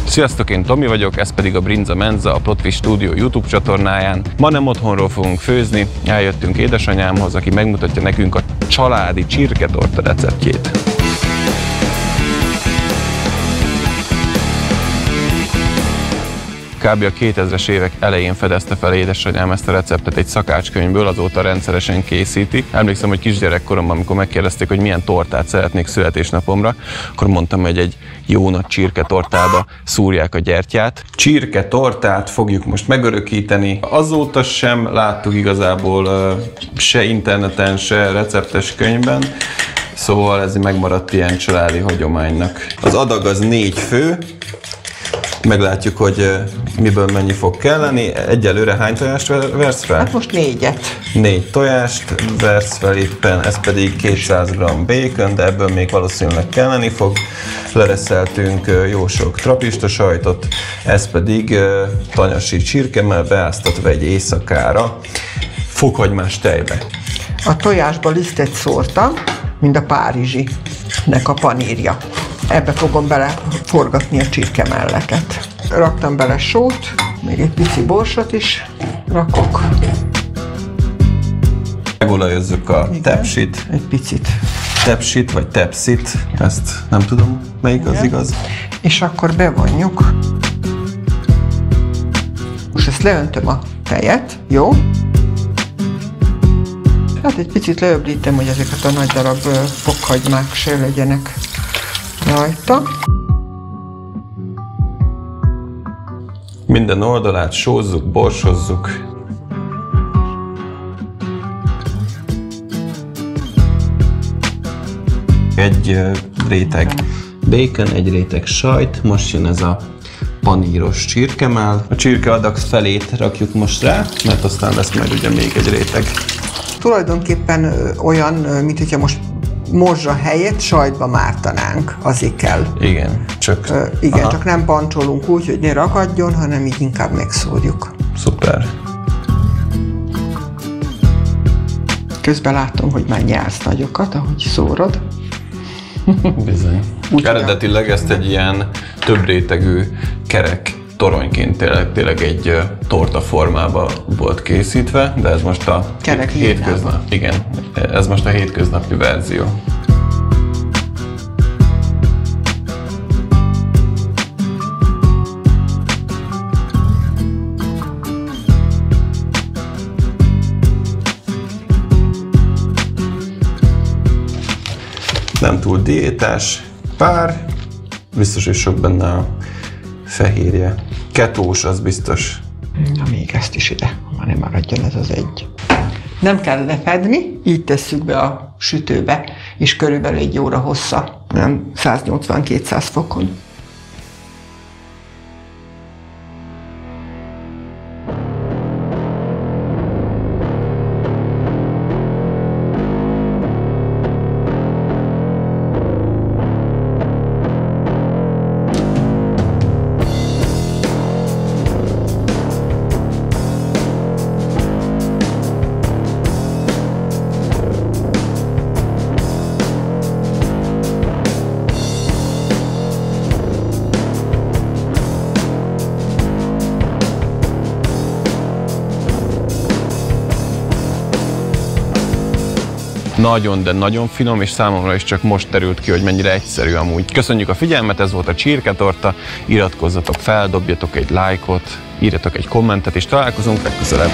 Sziasztok, én Tomi vagyok, ez pedig a Brinza Menza, a Plot Twist Studio YouTube csatornáján. Ma nem otthonról fogunk főzni, eljöttünk édesanyámhoz, aki megmutatja nekünk a családi csirketorta receptjét. Kb. A 2000-es évek elején fedezte fel édesanyám ezt a receptet egy szakácskönyvből, azóta rendszeresen készíti. Emlékszem, hogy kisgyerekkoromban, amikor megkérdezték, hogy milyen tortát szeretnék születésnapomra, akkor mondtam, hogy egy jó nagy csirketortába szúrják a gyertyát. Csirketortát fogjuk most megörökíteni. Azóta sem láttuk igazából se interneten, se receptes könyvben. Szóval ez megmaradt ilyen családi hagyománynak. Az adag az 4 fő. Meglátjuk, hogy miből mennyi fog kelleni. Egyelőre hány tojást versz fel? Hát most 4-et. 4 tojást versz fel éppen, ez pedig 200 g bacon, de ebből még valószínűleg kelleni fog. Lereszeltünk jó sok trapista sajtot, ez pedig tanyasi csirkemmel beáztatva egy éjszakára fokhagymás tejbe. A tojásba lisztet szórtam, mint a párizsinek a panírja. Ebbe fogom beleforgatni a csirkemelleket. Raktam bele sót, még egy pici borsot is rakok. Megolajozzuk a tepsit. Egy picit. Tepsit vagy tepszit, ezt nem tudom, melyik az igaz. És akkor bevonjuk. Most ezt leöntöm a tejet, jó? Hát egy picit leöblítem, hogy ezeket a nagy darab fokhagymák se legyenek rajta. Minden oldalát sózzuk, borsozzuk. Egy réteg bacon, egy réteg sajt, most jön ez a paníros csirkemell. A csirkeadag felét rakjuk most rá, mert aztán lesz majd ugye még egy réteg. Tulajdonképpen olyan, mint hogyha most morzsa helyett sajtba mártanánk, azért kell. Igen, csak... Csak nem pancsolunk úgy, hogy ne rakadjon, hanem így inkább megszórjuk. Szuper. Közben látom, hogy már nyelsz nagyokat, ahogy szórod. Bizony. Eredetileg ezt egy ilyen több rétegű kerek toronyként tényleg egy torta formában volt készítve, de ez most a hétköznapi. Igen, ez most a hétköznapi verzió. Nem túl diétás, pár, biztos, hogy sok benne a fehérje. Ketós, az biztos. Na még ezt is ide, már nem maradjon ez az egy. Nem kell lefedni, így tesszük be a sütőbe, és körülbelül 1 óra hossza, nem 180-200 fokon. Nagyon, de nagyon finom, és számomra is csak most terült ki, hogy mennyire egyszerű amúgy. Köszönjük a figyelmet, ez volt a csirketorta, iratkozzatok fel, dobjatok egy lájkot, írjatok egy kommentet, és találkozunk legközelebb.